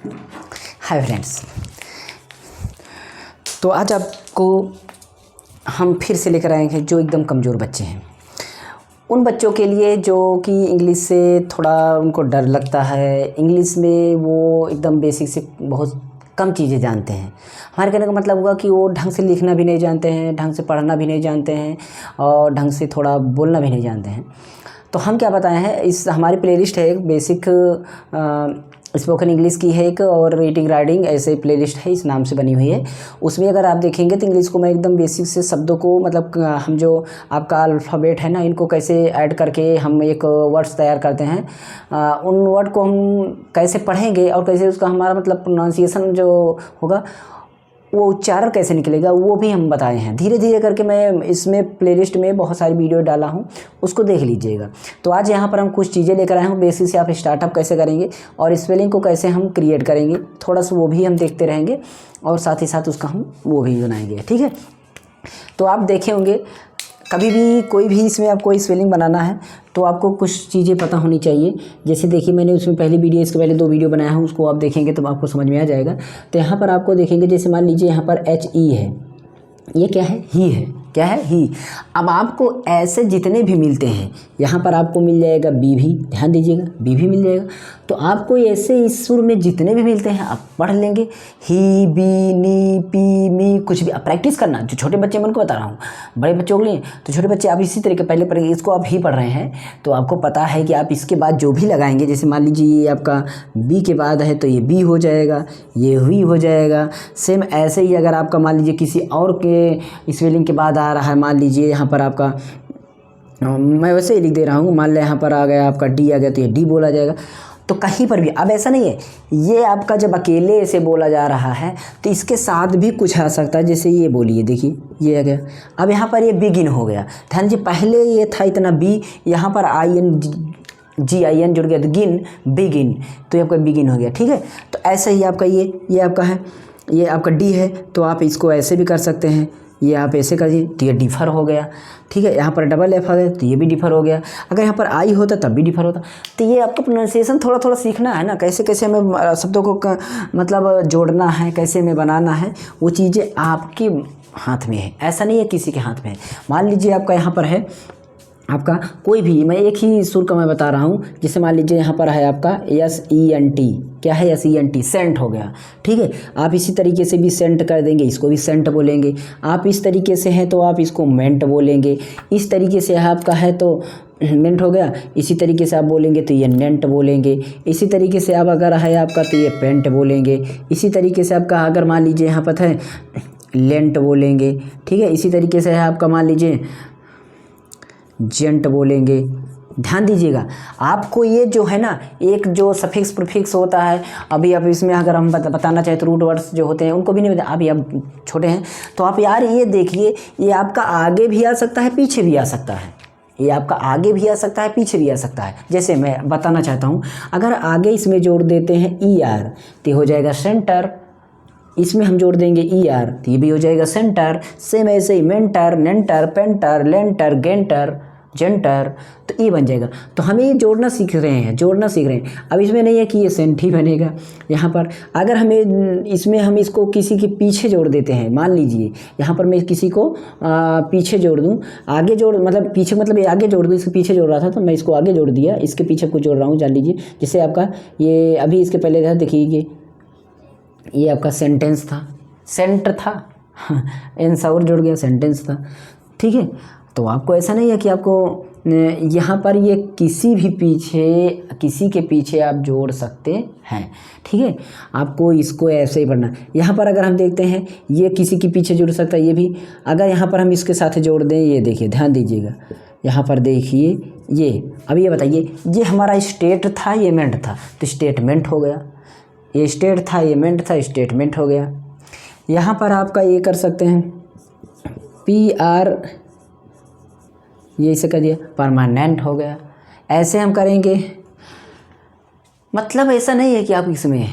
Hi friends, तो आज आपको हम फिर से लेकर आए हैं जो एकदम कमज़ोर बच्चे हैं, उन बच्चों के लिए जो कि इंग्लिश से थोड़ा उनको डर लगता है। इंग्लिश में वो एकदम बेसिक से बहुत कम चीज़ें जानते हैं। हमारे कहने का मतलब हुआ कि वो ढंग से लिखना भी नहीं जानते हैं, ढंग से पढ़ना भी नहीं जानते हैं और ढंग से थोड़ा बोलना भी नहीं जानते हैं। तो हम क्या बताए हैं, इस हमारी प्लेलिस्ट है एक बेसिक स्पोकन इंग्लिश की है एक, और रीडिंग राइटिंग ऐसे प्लेलिस्ट है, इस नाम से बनी हुई है। उसमें अगर आप देखेंगे तो इंग्लिश को मैं एकदम बेसिक से शब्दों को मतलब हम जो आपका अल्फ़ाबेट है ना, इनको कैसे ऐड करके हम एक वर्ड्स तैयार करते हैं। उन वर्ड को हम कैसे पढ़ेंगे और कैसे उसका हमारा मतलब प्रोनाउंसिएशन जो होगा, वो उच्चारण कैसे निकलेगा, वो भी हम बताए हैं। धीरे धीरे करके मैं इसमें प्लेलिस्ट में बहुत सारी वीडियो डाला हूँ, उसको देख लीजिएगा। तो आज यहाँ पर हम कुछ चीज़ें लेकर आए हैं। बेसिक से आप स्टार्टअप कैसे करेंगे और स्पेलिंग को कैसे हम क्रिएट करेंगे, थोड़ा सा वो भी हम देखते रहेंगे और साथ ही साथ उसका हम वो भी बनाएंगे। ठीक है, तो आप देखे होंगे कभी भी कोई भी इसमें आपको स्पेलिंग बनाना है तो आपको कुछ चीज़ें पता होनी चाहिए। जैसे देखिए, मैंने उसमें पहली वीडियो, इसके पहले 2 वीडियो बनाया है, उसको आप देखेंगे तो आपको समझ में आ जाएगा। तो यहाँ पर आपको देखेंगे, जैसे मान लीजिए यहाँ पर HE है, ये क्या है, ही है। क्या है, ही। अब आपको ऐसे जितने भी मिलते हैं, यहाँ पर आपको मिल जाएगा बी भी, ध्यान दीजिएगा, बी भी मिल जाएगा। तो आपको ऐसे इस सुर में जितने भी मिलते हैं आप पढ़ लेंगे। ही, बी, नी, पी, मी, कुछ भी। आप प्रैक्टिस करना, जो छोटे बच्चे मैं उनको बता रहा हूँ, बड़े बच्चों के लिए तो छोटे बच्चे आप इसी तरीके पहले पढ़ेंगे। इसको आप ही पढ़ रहे हैं तो आपको पता है कि आप इसके बाद जो भी लगाएंगे, जैसे मान लीजिए ये आपका बी के बाद है तो ये बी हो जाएगा, ये हुई हो जाएगा। सेम ऐसे ही अगर आपका मान लीजिए किसी और के स्पेलिंग के बाद आ रहा है, मान लीजिए यहाँ पर आपका, मैं वैसे ही लिख दे रहा हूँ, मान लें यहाँ पर आ गया आपका डी आ गया तो ये डी बोला जाएगा। तो कहीं पर भी अब ऐसा नहीं है, ये आपका जब अकेले ऐसे बोला जा रहा है तो इसके साथ भी कुछ आ सकता है। जैसे ये बोलिए, देखिए ये आ गया, अब यहाँ पर ये बिगिन हो गया। ध्यान जी, पहले ये था इतना बी, यहाँ पर IN जुड़ गया तो गिन, बिगिन, तो ये आपका बिगिन हो गया। ठीक है, तो ऐसे ही आपका ये आपका है, ये आपका डी है, तो आप इसको ऐसे भी कर सकते हैं, ये आप ऐसे करिए तो ये डिफ़र हो गया। ठीक है, यहाँ पर डबल एफ आ गया तो ये भी डिफ़र हो गया। अगर यहाँ पर आई होता तब भी डिफ़र होता। तो ये आपको प्रोनाउंसिएशन थोड़ा थोड़ा सीखना है ना, कैसे कैसे हमें शब्दों को मतलब जोड़ना है, कैसे हमें बनाना है, वो चीज़ें आपके हाथ में है, ऐसा नहीं है किसी के हाथ में है। मान लीजिए आपका यहाँ पर है आपका कोई भी, मैं एक ही सुर का मैं बता रहा हूँ। जैसे मान लीजिए यहाँ पर है आपका SENT, क्या है, SENT, सेंट हो गया। ठीक है, आप इसी तरीके से भी सेंट कर देंगे, इसको भी सेंट बोलेंगे। आप इस तरीके से हैं तो आप इसको मेंट बोलेंगे, इस तरीके से आपका है तो मेंट हो गया। इसी तरीके से आप बोलेंगे तो ये नेंट बोलेंगे। इसी तरीके से आप अगर है आपका तो ये पेंट बोलेंगे। इसी तरीके से आपका अगर मान लीजिए यहाँ पर है लेंट बोलेंगे। ठीक है, इसी तरीके से है आपका मान लीजिए जेंट बोलेंगे। ध्यान दीजिएगा, आपको ये जो है ना, एक जो सफिक्स प्रीफिक्स होता है, अभी अब इसमें अगर हम बताना चाहें तो रूट वर्ड्स जो होते हैं उनको भी नहीं बता। अभी आप छोटे हैं तो आप यार ये देखिए, ये आपका आगे भी आ सकता है, पीछे भी आ सकता है। ये आपका आगे भी आ सकता है, पीछे भी आ सकता है। जैसे मैं बताना चाहता हूँ, अगर आगे इसमें जोड़ देते हैं ER तो हो जाएगा सेंटर, इसमें हम जोड़ देंगे ER तो ये भी हो जाएगा सेंटर। सेम ऐसे ही मेंटर, नेंटर, पेंटर, लेंटर, गेंटर, जेंटर, तो ये बन जाएगा। तो हमें ये जोड़ना सीख रहे हैं, जोड़ना सीख रहे हैं। अब इसमें नहीं है कि ये सेंट ही बनेगा। यहाँ पर अगर हमें इसमें हम इसको किसी के पीछे जोड़ देते हैं, मान लीजिए यहाँ पर मैं किसी को पीछे जोड़ दूँ, आगे जोड़ मतलब पीछे मतलब ये आगे जोड़ दूँ, इसके पीछे जोड़ रहा था तो मैं इसको आगे जोड़ दिया, इसके पीछे कुछ जोड़ रहा हूँ, जान लीजिए। जैसे आपका ये अभी इसके पहले था, देखिए ये आपका सेंटेंस था, सेंट था, एंस और जुड़ गया, सेंटेंस था। ठीक है, तो आपको ऐसा नहीं है कि आपको यहाँ पर ये किसी भी पीछे, किसी के पीछे आप जोड़ सकते हैं। ठीक है, आपको इसको ऐसे ही पढ़ना। यहाँ पर अगर हम देखते हैं, ये किसी के पीछे जुड़ सकता है, ये भी अगर यहाँ पर हम इसके साथ जोड़ दें, ये देखिए, ध्यान दीजिएगा, यहाँ पर देखिए ये। अब ये बताइए, ये हमारा स्टेट था, ये मेंट था, तो स्टेटमेंट हो गया। ये स्टेट था, ये मेंट था, स्टेटमेंट हो गया। यहाँ पर आपका ये कर सकते हैं PR, ये इसे कर दिया, परमानेंट हो गया। ऐसे हम करेंगे, मतलब ऐसा नहीं है कि आप इसमें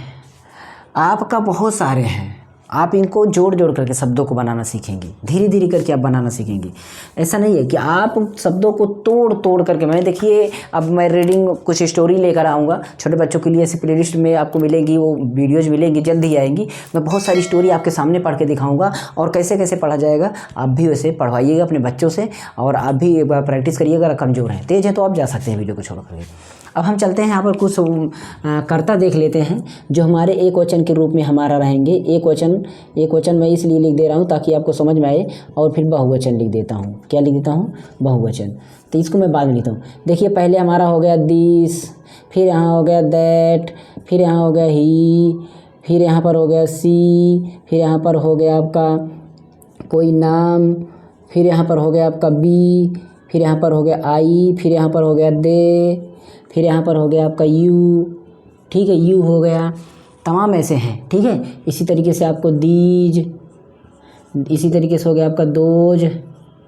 आपका बहुत सारे हैं, आप इनको जोड़ जोड़ करके शब्दों को बनाना सीखेंगे, धीरे धीरे करके आप बनाना सीखेंगे। ऐसा नहीं है कि आप शब्दों को तोड़ तोड़ करके, मैं देखिए अब मैं रीडिंग कुछ स्टोरी लेकर आऊँगा छोटे बच्चों के लिए, ऐसी प्लेलिस्ट में आपको मिलेंगी, वो वीडियोज़ मिलेंगी, जल्द ही आएंगी। मैं बहुत सारी स्टोरी आपके सामने पढ़ के दिखाऊँगा और कैसे कैसे पढ़ा जाएगा। आप भी वैसे पढ़वाइएगा अपने बच्चों से, और आप भी एक बार प्रैक्टिस करिएगा। अगर कमज़ोर हैं, तेज़ है तो आप जा सकते हैं वीडियो को छोड़ करके। अब हम चलते हैं यहाँ पर कुछ कर्ता देख लेते हैं जो हमारे एक वचन के रूप में हमारा रहेंगे। एक वचन मैं इसलिए लिख दे रहा हूँ ताकि आपको समझ में आए, और फिर बहुवचन लिख देता हूँ। क्या लिख देता हूँ? बहुवचन। तो इसको मैं बाद में लिखता हूँ। देखिए पहले हमारा हो गया दिस, फिर यहाँ हो गया दैट, फिर यहाँ हो गया ही, फिर यहाँ पर हो गया सी, फिर यहाँ पर हो गया आपका कोई नाम, फिर यहाँ पर हो गया आपका बी, फिर यहाँ पर हो गया आई, फिर यहाँ पर हो गया दे, फिर यहाँ पर हो गया आपका यू। ठीक है, यू हो गया। तमाम ऐसे हैं, ठीक है। इसी तरीके से आपको दीज, इसी तरीके से हो गया आपका दोज,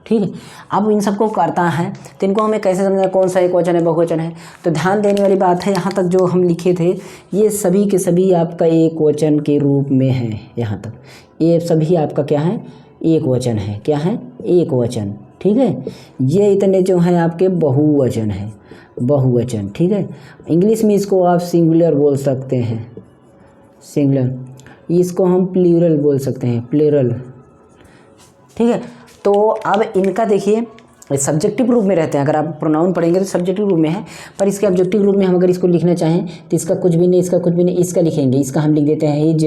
ठीक है। अब इन सबको करता है तो इनको हमें कैसे समझना कौन सा एक वचन है बहुवचन है। तो ध्यान देने वाली बात है, यहाँ तक जो हम लिखे थे ये सभी के सभी आपका एक वचन के रूप में है। यहाँ तक ये सभी आपका क्या है? एक वचन है। क्या है? एक वचन, ठीक है। ये इतने जो हैं आपके बहुवचन है, बहुवचन, ठीक है। इंग्लिश में इसको आप सिंगुलर बोल सकते हैं, सिंगुलर। इसको हम प्लूरल बोल सकते हैं, प्लूरल, ठीक है। तो अब इनका देखिए सब्जेक्टिव रूप में रहते हैं। अगर आप प्रोनाउन पढ़ेंगे तो सब्जेक्टिव रूप में है, पर इसके ऑब्जेक्टिव रूप में हम अगर इसको लिखना चाहें तो इसका कुछ भी नहीं, इसका कुछ भी नहीं, इसका लिखेंगे। इसका हम लिख देते हैं हिज,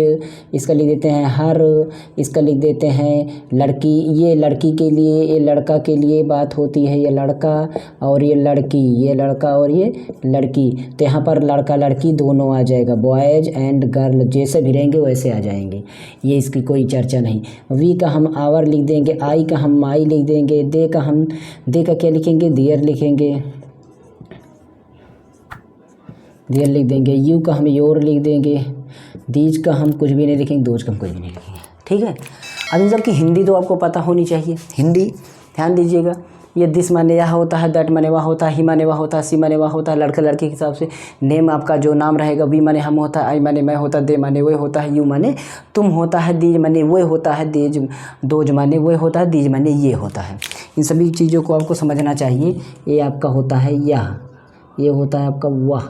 इसका लिख देते हैं हर, इसका लिख देते हैं लड़की। ये लड़की के लिए, ये लड़का के लिए बात होती है, ये लड़का और ये लड़की, ये लड़का और ये लड़की। तो यहाँ पर लड़का लड़की दोनों आ जाएगा, बॉयज़ एंड गर्ल जैसे भी रहेंगे वैसे आ जाएंगे, ये इसकी कोई चर्चा नहीं। वी का हम आवर लिख देंगे, आई का हम माई लिख देंगे, दे का क्या लिखेंगे? दियर लिखेंगे, दियर लिख देंगे। यू का हम योर लिख देंगे, दीज का हम कुछ भी नहीं लिखेंगे, दोज का हम कुछ भी नहीं लिखेंगे, ठीक है। अब इन सब की हिंदी तो आपको पता होनी चाहिए। हिंदी ध्यान दीजिएगा, ये दिस माने यह होता है, दैट माने वह होता है, ही माने वह होता है, सी माने वह होता है, लड़के लड़के के हिसाब से। नेम आपका जो नाम रहेगा, वी माने हम होता है, आई माने मैं होता है, दे माने वो होता है, यू माने तुम होता है, दीज माने वो होता है, दीज दोज माने वो होता है, दीज माने ये होता है। इन सभी चीज़ों को आपको समझना चाहिए। ये आपका होता है यह, ये होता है आपका वह,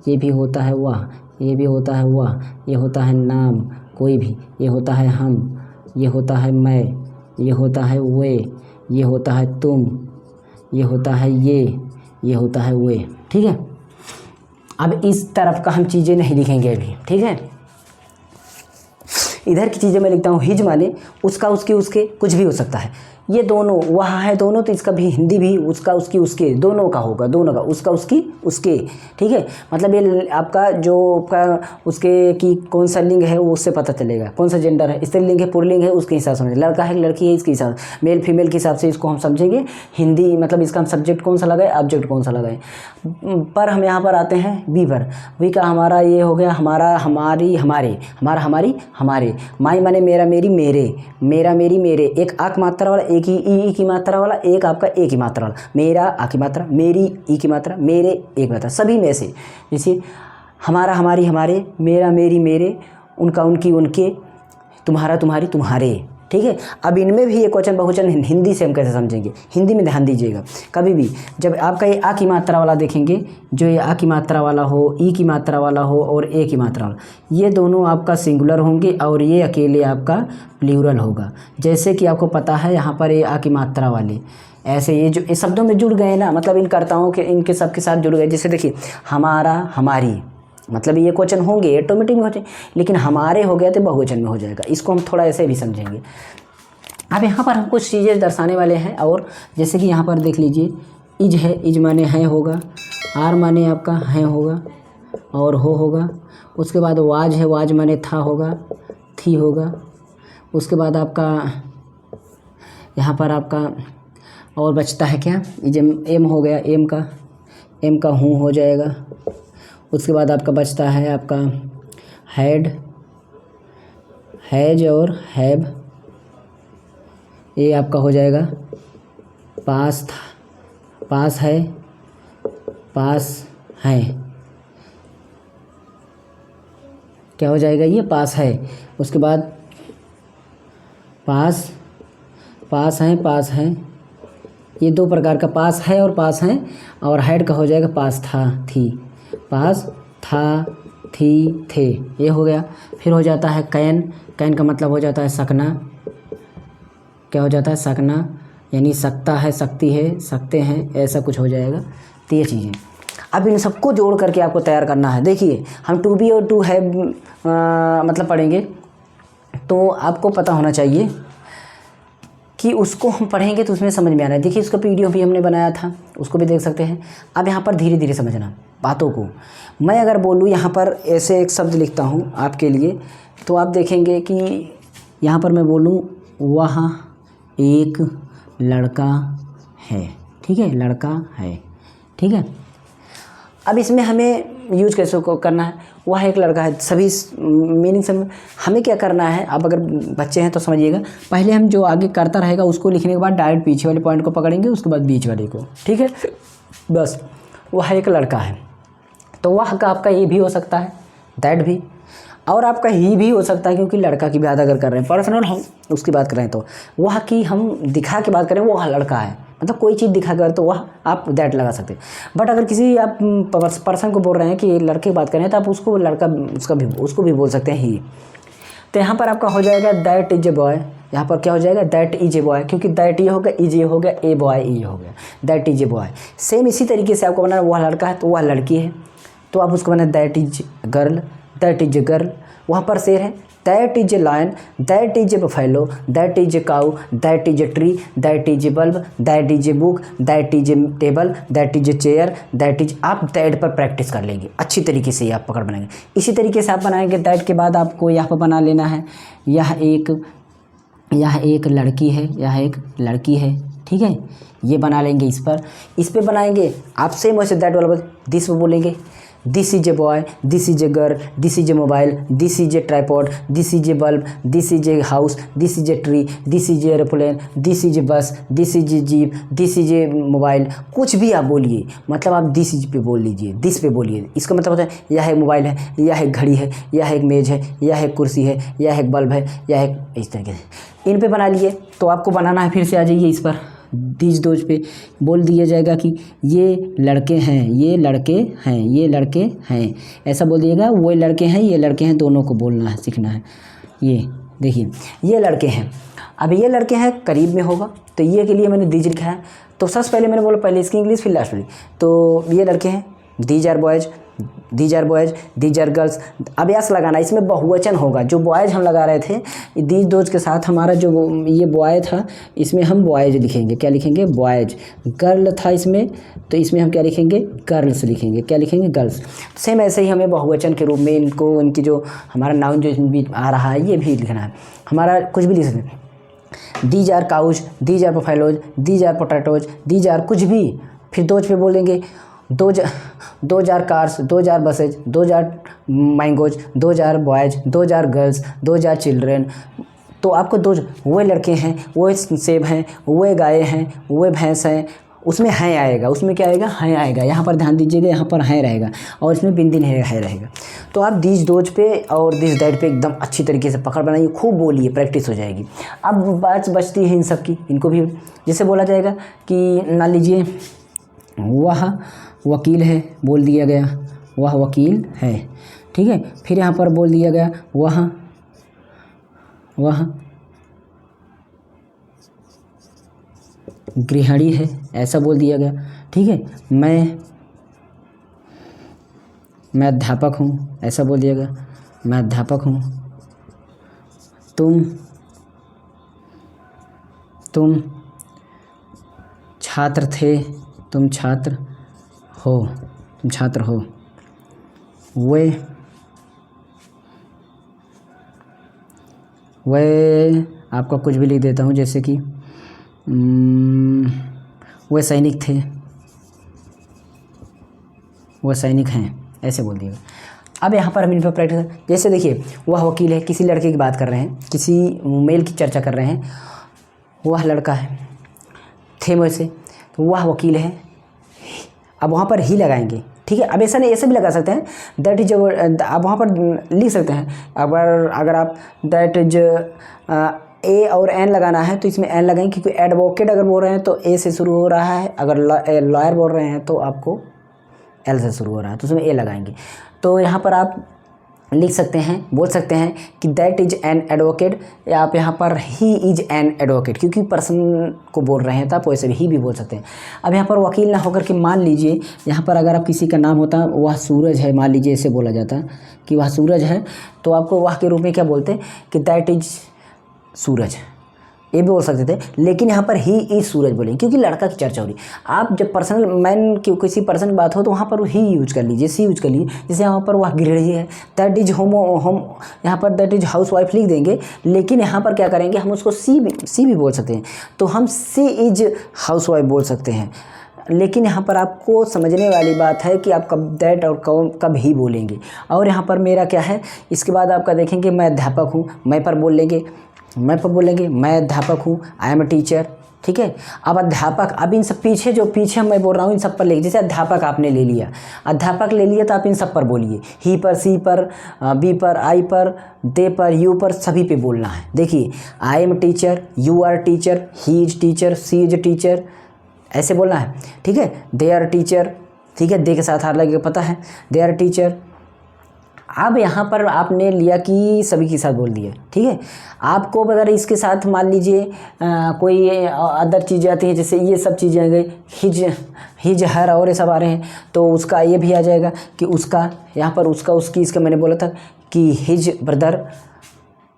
ये भी होता है वह, ये भी होता है वह, ये होता है नाम कोई भी, ये होता है हम, ये होता है मैं, ये होता है वे, ये होता है तुम, ये होता है ये होता है वे, ठीक है। अब इस तरफ का हम चीज़ें नहीं लिखेंगे अभी, ठीक है। इधर की चीज़ें मैं लिखता हूँ। हिज माने उसका, उसकी, उसके, कुछ भी हो सकता है। ये दोनों वहाँ है दोनों, तो इसका भी हिंदी भी उसका, उसकी, उसके, दोनों का होगा, दोनों का, उसका, उसकी, उसके, ठीक है। मतलब ये आपका जो आपका उसके की कौन सा लिंग है वो उससे पता चलेगा, कौन सा जेंडर है, स्त्रीलिंग है पुल्लिंग है उसके हिसाब से, लड़का है लड़की है इसके हिसाब से, मेल फीमेल के हिसाब से इसको हम समझेंगे। हिंदी मतलब इसका हम सब्जेक्ट कौन सा लगाए, ऑब्जेक्ट कौन सा लगाए। पर हम यहाँ पर आते हैं वी पर। वी का हमारा ये हो गया हमारा, हमारी, हमारे, हमारा, हमारी, हमारे। माई माने मेरा, मेरी, मेरे, मेरा, मेरी, मेरे। एक आक मात्रा वाला, एक ही ई की मात्रा वाला, एक आपका एक ही मात्रा वाला। मेरा आ की मात्रा, मेरी ई की मात्रा, मेरे एक मात्रा। सभी में से जैसे हमारा, हमारी, हमारे, मेरा, मेरी, मेरे, उनका, उनकी, उनके, तुम्हारा, तुम्हारी, तुम्हारे, ठीक है। अब इनमें भी एक वचन बहुवचन हिंदी से हम कैसे समझेंगे, हिंदी में ध्यान दीजिएगा। कभी भी जब आपका ये आ की मात्रा वाला देखेंगे, जो ये आ की मात्रा वाला हो, ई की मात्रा वाला हो और ए की मात्रा वाला, ये दोनों आपका सिंगुलर होंगे और ये अकेले आपका प्लूरल होगा। जैसे कि आपको पता है यहाँ पर ये आ की मात्रा वाले ऐसे ये जो इस शब्दों में जुड़ गए ना, मतलब इन कर्ताओं के इनके सबके साथ जुड़ गए। जैसे देखिए हमारा, हमारी, मतलब ये क्वेश्चन होंगे ऑटोमेटिक में होते, लेकिन हमारे हो गया तो बहुवचन में हो जाएगा। इसको हम थोड़ा ऐसे भी समझेंगे। अब यहाँ पर हम कुछ चीज़ें दर्शाने वाले हैं, और जैसे कि यहाँ पर देख लीजिए इज है, इज माने है होगा, आर माने आपका है होगा और हो होगा। उसके बाद वाज है, वाज माने था होगा, थी होगा। उसके बाद आपका यहाँ पर आपका और बचता है क्या, एम हो गया, एम का हूँ हो जाएगा। उसके बाद आपका बचता है आपका हैड, हैज और हैव, ये आपका हो जाएगा पास था, पास है, पास है, क्या हो जाएगा ये पास है। उसके बाद पास, पास हैं, पास हैं, ये दो प्रकार का पास है और पास हैं। और हैड का हो जाएगा पास था थी, पास था थी थे, ये हो गया। फिर हो जाता है कैन, कैन का मतलब हो जाता है सकना, क्या हो जाता है सकना, यानी सकता है, सकती है, सकते हैं, ऐसा कुछ हो जाएगा। तो ये चीज़ें अब इन सबको जोड़ करके आपको तैयार करना है। देखिए हम टू बी और टू हैव मतलब पढ़ेंगे तो आपको पता होना चाहिए कि उसको हम पढ़ेंगे तो उसमें समझ में आना है। देखिए उसका पीडीएफ भी हमने बनाया था, उसको भी देख सकते हैं। अब यहाँ पर धीरे धीरे समझना बातों को। मैं अगर बोलूँ यहाँ पर ऐसे एक शब्द लिखता हूँ आपके लिए, तो आप देखेंगे कि यहाँ पर मैं बोलूँ वह एक लड़का है, ठीक है, लड़का है, ठीक है। अब इसमें हमें यूज कैसे को करना है, वह एक लड़का है, सभी मीनिंग से हमें क्या करना है। अब अगर बच्चे हैं तो समझिएगा, पहले हम जो आगे करता रहेगा उसको लिखने के बाद डायरेक्ट पीछे वाले पॉइंट को पकड़ेंगे, उसके बाद बीच वाले को, ठीक है। बस वह एक लड़का है, तो वह का आपका ये भी हो सकता है, दैट भी, और आपका ही भी हो सकता है, क्योंकि लड़का की बात अगर कर रहे हैं पर्सनल हम उसकी बात कर रहे हैं, तो वह की हम दिखा के बात करें वह लड़का है, मतलब कोई चीज़ दिखा कर तो वह आप दैट लगा सकते हैं। बट अगर किसी आप पर्सन को बोल रहे हैं कि लड़के की बात करें तो आप उसको लड़का उसको भी बोल सकते हैं ही। तो यहाँ पर आपका हो जाएगा दैट इज ए बॉय, यहाँ पर क्या हो जाएगा दैट इज ए बॉय, क्योंकि दैट ये हो गया, इज ये हो गया, ए बॉय ये हो गया, that is a boy. Same इसी तरीके से आपको बनाना, वह लड़का है तो वह लड़की है, तो आप उसको बनाए that is girl, that is a girl. वहाँ पर शेर है, that is a lion, that is a buffalo, that is a cow, that is a tree, that is a bulb, that is a book, that is a table, that is a chair, that is. आप that पर practice कर लेंगे अच्छी तरीके से, आप पकड़ बनाएंगे। इसी तरीके से आप बनाएंगे। दैट के बाद आपको यहाँ पर बना लेना है, यह एक लड़की है, यह एक लड़की है, ठीक है, ये बना लेंगे। इस पर बनाएंगे आप सेम वैसे दैट वाला दिस पे बोलेंगे, this is a boy, this is a girl, this is a mobile, this is a tripod, this is a bulb, this is a house, this is a tree, this is a aeroplane, this is a bus, this is a jeep, this is a mobile, कुछ भी आप बोलिए, मतलब आप this is पे बोल लीजिए, this पे बोलिए। इसका मतलब होता है यह एक मोबाइल है, यह एक घड़ी है, यह एक मेज़ है, यह एक कुर्सी है, यह एक बल्ब है, यह एक, इस तरीके से इन पे बना लिए। तो आपको बनाना है, फिर से आ जाइए इस पर, दीज दोज पे बोल दिया जाएगा कि ये लड़के हैं, ये लड़के हैं, ये लड़के हैं, ऐसा बोल दिएगा। वो लड़के हैं, ये लड़के हैं, दोनों को बोलना है, सीखना है। ये देखिए ये लड़के हैं, अब ये लड़के हैं करीब में होगा, तो ये के लिए मैंने दीज लिखा है। तो सबसे पहले मैंने बोला पहले इसकी इंग्लिश फिर लास्ट वाली। तो ये लड़के हैं, these are boys, these are boys, these are girls. अब यस लगाना, इसमें बहुवचन होगा। जो बॉयज़ हम लगा रहे थे दीज दोज के साथ, हमारा जो ये बॉय था इसमें हम बॉयज़ लिखेंगे, क्या लिखेंगे, बॉयज़। गर्ल था इसमें, तो इसमें हम क्या लिखेंगे, गर्ल्स लिखेंगे, क्या लिखेंगे, गर्ल्स। सेम ऐसे ही हमें बहुवचन के रूप में इनको, इनकी जो हमारा नाउन जो इसमें भी आ रहा है ये भी लिखना है। हमारा कुछ भी लिख सकते हैं, these are cows, these are buffaloes, these are potatoes, these are कुछ भी। फिर दोज पे बोलेंगे, those are cars, 2 buses, 2 mangoes, 2 boys, 2 girls, 2 children. तो आपको वो लड़के हैं, वो सेब हैं, वो गाय हैं, वो भैंस हैं, उसमें हैं आएगा, उसमें क्या आएगा, हैं आएगा। यहाँ पर ध्यान दीजिएगा, यहाँ पर हैं रहेगा और इसमें बिंदी नहीं है रहेगा। तो आप दिस दोज पे और दिस दैट पे एकदम अच्छी तरीके से पकड़ बनाइए, खूब बोलिए, प्रैक्टिस हो जाएगी। अब बात बचती है इन सब की, इनको भी जैसे बोला जाएगा कि ना लीजिए वह वकील है, बोल दिया गया वह वकील है, ठीक है। फिर यहाँ पर बोल दिया गया वह गृहिणी है, ऐसा बोल दिया गया, ठीक है। मैं अध्यापक हूँ, ऐसा बोल दिया गया, मैं अध्यापक हूँ। तुम छात्र थे, तुम छात्र हो, तुम छात्र हो। वे आपका कुछ भी लिख देता हूँ, जैसे कि वे सैनिक थे, वह सैनिक हैं, ऐसे बोल दिएगा। अब यहाँ पर हम इन पर प्रैक्टिस, जैसे देखिए वह वकील है, किसी लड़के की बात कर रहे हैं, किसी मेल की चर्चा कर रहे हैं, वह लड़का है, थे में से, तो वह वकील है। अब वहाँ पर ही लगाएंगे, ठीक है। अब ऐसा नहीं, ऐसे भी लगा सकते हैं, दैट इज, आप वहाँ पर लिख सकते हैं। अगर आप दैट इज ए और एन लगाना है तो इसमें एन लगाएंगे, क्योंकि एडवोकेट अगर बोल रहे हैं तो ए से शुरू हो रहा है, अगर लॉयर बोल रहे हैं तो आपको एल से शुरू हो रहा है, तो उसमें ए लगाएंगे। तो यहाँ पर आप लिख सकते हैं, बोल सकते हैं कि दैट इज एन एडवोकेट, या आप यहाँ पर ही इज एन एडवोकेट, क्योंकि पर्सन को बोल रहे हैं तो आप वैसे भी ही भी बोल सकते हैं। अब यहाँ पर वकील ना होकर के मान लीजिए यहाँ पर अगर आप किसी का नाम होता वह सूरज है, मान लीजिए ऐसे बोला जाता कि वह सूरज है, तो आपको वह के रूप में क्या बोलते कि दैट इज सूरज, ये भी बोल सकते थे। लेकिन यहाँ पर ही इज सूरज बोलेंगे, क्योंकि लड़का की चर्चा हो रही। आप जब पर्सनल मैन की किसी पर्सन की बात हो तो वहाँ पर ही यूज कर लीजिए, सी यूज कर लीजिए। जैसे यहाँ पर वह गृहिणी है, दैट इज होम, यहाँ पर दैट इज हाउस वाइफ लिख देंगे, लेकिन यहाँ पर क्या करेंगे हम उसको सी भी बोल सकते हैं, तो हम सी इज हाउस वाइफ बोल सकते हैं। लेकिन यहाँ पर आपको समझने वाली बात है कि आप कब दैट और कब ही बोलेंगे। और यहाँ पर मेरा क्या है, इसके बाद आपका देखेंगे मैं अध्यापक हूँ, मैं पर बोल लेंगे, मैं पर बोलेंगे मैं अध्यापक हूँ, आई एम अ टीचर। ठीक है, अब अध्यापक, अब इन सब पीछे जो पीछे मैं बोल रहा हूँ इन सब पर लेके, जैसे अध्यापक आपने ले लिया, अध्यापक ले लिया तो आप इन सब पर बोलिए, ही पर, सी पर, बी पर, आई पर, दे पर, यू पर, सभी पे बोलना है। देखिए I am teacher, you are teacher, he is teacher, she is teacher, ऐसे बोलना है। ठीक है, दे आर टीचर, ठीक है, दे के साथ आर लगेगा, पता है, दे आर टीचर। अब यहाँ पर आपने लिया कि सभी के साथ बोल दिए। ठीक है, आपको अगर इसके साथ मान लीजिए कोई अदर चीज़ें आती हैं, जैसे ये सब चीज़ें आ गई, हिज हर और ये सब आ रहे हैं, तो उसका ये भी आ जाएगा कि उसका, यहाँ पर उसका, उसकी, इसका मैंने बोला था कि हिज ब्रदर,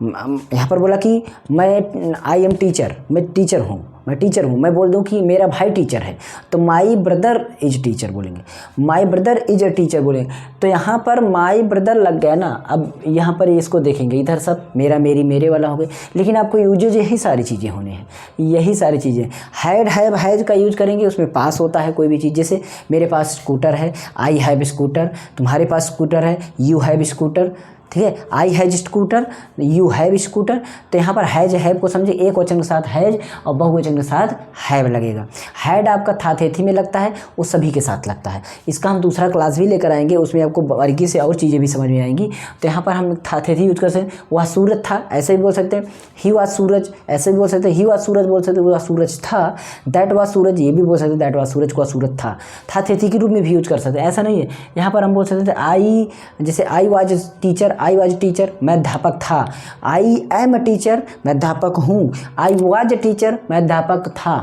यहाँ पर बोला कि मैं आई एम टीचर, मैं टीचर हूँ, मैं टीचर हूँ, मैं बोल दूँ कि मेरा भाई टीचर है तो माई ब्रदर इज टीचर बोलेंगे, my brother is a teacher बोलेंगे। तो यहाँ पर माई ब्रदर लग गया ना। अब यहाँ पर इसको देखेंगे, इधर सब मेरा, मेरी, मेरे वाला हो गए, लेकिन आपको यूजेज यही सारी चीज़ें होने हैं, यही सारी चीज़ें। हैड, हैव, हैज का यूज करेंगे, उसमें पास होता है कोई भी चीज़। जैसे मेरे पास स्कूटर है, आई हैव स्कूटर, तुम्हारे पास स्कूटर है, यू हैव स्कूटर। ठीक है, I has scooter, you have scooter. तो यहाँ पर हैज, हैव को समझे, एक वचन के साथ हैज और बहुवचन के साथ हैव लगेगा। हैड आपका था थेथी में लगता है, वो सभी के साथ लगता है। इसका हम दूसरा क्लास भी लेकर आएंगे, उसमें आपको बारीकी से और चीज़ें भी समझ में आएंगी। तो यहाँ पर हम था थेथी यूज कर सकते हैं। वह सूरज था, ऐसे भी बोल सकते हैं। ही वाज सूरज, ऐसे भी बोल सकते हैं। ही वाज सूरज बोल सकते हैं, वह सूरज था। दैट वाज सूरज, ये भी बोल सकते हैं, दैट वाज सूरज को सूरज था थेथी के रूप में भी यूज कर सकते हैं। ऐसा नहीं है, यहाँ पर हम बोल सकते थे आई, जैसे I was teacher, I was teacher, मैं अध्यापक था। आई एम अ टीचर, मैं अध्यापक हूँ। आई वाज अ टीचर, मैं अध्यापक था।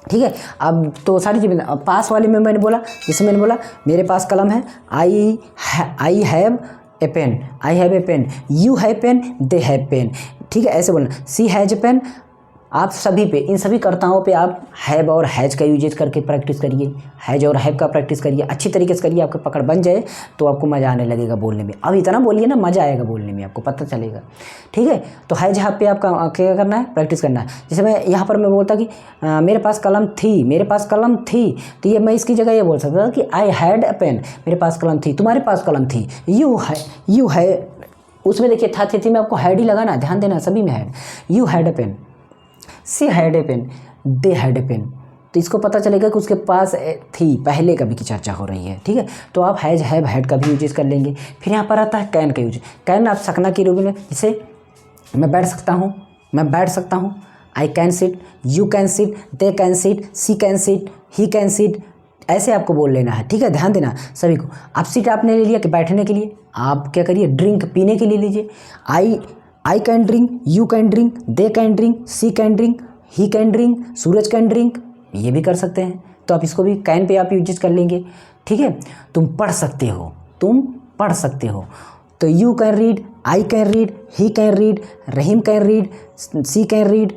ठीक है, अब तो सारी चीज़ें। पास वाले में मैंने बोला, जैसे मैंने बोला मेरे पास कलम है, I have a pen, I have a pen, you have pen, they have pen. ठीक है, ऐसे बोलना। सी हैज ए पेन, आप सभी पे, इन सभी कर्ताओं पे आप हैव और हैज का यूजेज करके प्रैक्टिस करिए, हैज और हैव का प्रैक्टिस करिए, अच्छी तरीके से करिए। आपका पकड़ बन जाए तो आपको मज़ा आने लगेगा बोलने में। अब इतना बोलिए ना, मज़ा आएगा बोलने में, आपको पता चलेगा। ठीक है, तो हैज हैव पे आपका क्या करना है, प्रैक्टिस करना है। जैसे मैं यहाँ पर मैं बोलता कि मेरे पास कलम थी, मेरे पास कलम थी, तो ये मैं इसकी जगह ये बोल सकता था कि आई हैड अ पेन, मेरे पास कलम थी, तुम्हारे पास कलम थी। यू है, उसमें देखिए था थी में आपको हैड ही लगाना, ध्यान देना, सभी में had. You had a pen, she had a pen, they had a pen. तो इसको पता चलेगा कि उसके पास थी, पहले कभी की चर्चा हो रही है। ठीक है, तो आप हैज, हैव, हैड का भी यूज कर लेंगे। फिर यहाँ पर आता है कैन का यूज। कैन आप सकना के रूप में, जैसे मैं बैठ सकता हूँ, मैं बैठ सकता हूँ, I can sit, you can sit, they can sit, she can sit, he can sit, ऐसे आपको बोल लेना है। ठीक है, ध्यान देना सभी को। अब सीट आपने ले लिया कि बैठने के लिए, आप क्या करिए, ड्रिंक पीने के लिए लीजिए। I can drink, you can drink, they can drink, she can drink, he can drink, Suraj can drink, ये भी कर सकते हैं। तो आप इसको भी कैन पे आप यूज कर लेंगे। ठीक है, तुम पढ़ सकते हो, तुम पढ़ सकते हो। तो you can read, I can read, he can read, Rahim can read, she can read.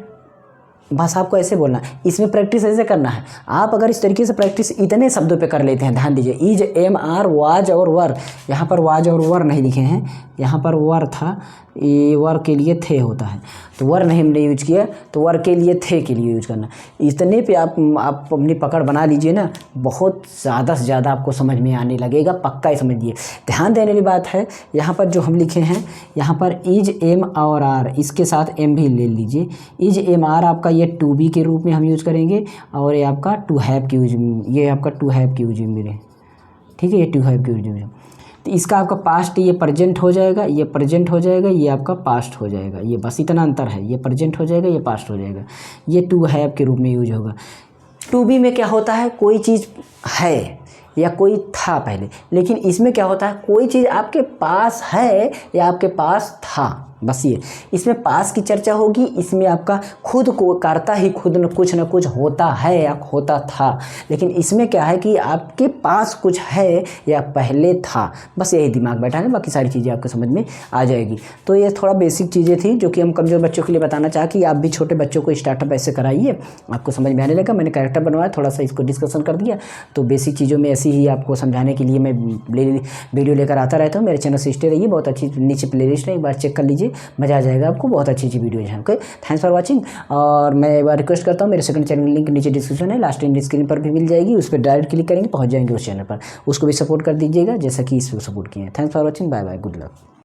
बस आपको ऐसे बोलना है, इसमें प्रैक्टिस ऐसे करना है। आप अगर इस तरीके से प्रैक्टिस इतने शब्दों पे कर लेते हैं, ध्यान दीजिए, इज, एम, आर, वाज और वर, यहाँ पर वाज और वर नहीं लिखे हैं, यहाँ पर वर था, ये वर के लिए थे होता है, तो वर नहीं हमने यूज किया, तो वर के लिए थे के लिए यूज करना। इतने पे आप अपनी पकड़ बना लीजिए ना, बहुत ज़्यादा से ज़्यादा आपको समझ में आने लगेगा, पक्का ही समझिए। ध्यान देने वाली बात है, यहाँ पर जो हम लिखे हैं, यहाँ पर इज, एम और आर, इसके साथ एम भी ले लीजिए। इज, एम, आर आपका ये टू बी के रूप में हम यूज करेंगे, और ये आपका टू हैव की यूज, ये आपका टू हैव की यूज मेरे। ठीक है, ये टू हैव की यूज में। तो इसका आपका पास्ट ये प्रेजेंट हो जाएगा, ये प्रेजेंट हो जाएगा, ये आपका पास्ट हो जाएगा, ये बस इतना अंतर है, ये प्रेजेंट हो जाएगा, ये पास्ट हो जाएगा। ये टू हैव के रूप में यूज होगा। टू बी में क्या होता है, कोई चीज़ है या कोई था पहले, लेकिन इसमें क्या होता है, कोई चीज़ आपके पास है या आपके पास था, बस ये। इसमें पास की चर्चा होगी, इसमें आपका खुद को करता ही खुद न कुछ होता है या होता था, लेकिन इसमें क्या है कि आपके पास कुछ है या पहले था, बस यही दिमाग बैठा है, बाकी सारी चीज़ें आपको समझ में आ जाएगी। तो ये थोड़ा बेसिक चीज़ें थी जो कि हम कमज़ोर बच्चों के लिए बताना चाहा कि आप भी छोटे बच्चों को स्टार्टअप ऐसे कराइए, आपको समझ में आने लगा। मैंने कैरेक्टर बनवाया, थोड़ा सा इसको डिस्कशन कर दिया, तो बेसिक चीज़ों में ऐसी ही आपको समझाने के लिए मैं वीडियो लेकर आता रहता हूँ। मेरे चैनल से स्टे रहिए, बहुत अच्छी नीचे प्लेलिस्ट है, एक बार चेक कर लीजिए, मज़ा आ जाएगा आपको, बहुत अच्छी वीडियो है। Okay, thanks for watching. और मैं एक बार रिक्वेस्ट करता हूँ, मेरे सेकंड चैनल लिंक नीचे डिस्क्रिप्शन है, लास्ट इन स्क्रीन पर भी मिल जाएगी, उस पर डायरेक्ट क्लिक करेंगे, पहुँच जाएंगे उस चैनल पर, उसको भी सपोर्ट कर दीजिएगा जैसा कि इसको सपोर्ट किए हैं। Thanks for watching, bye bye, good luck.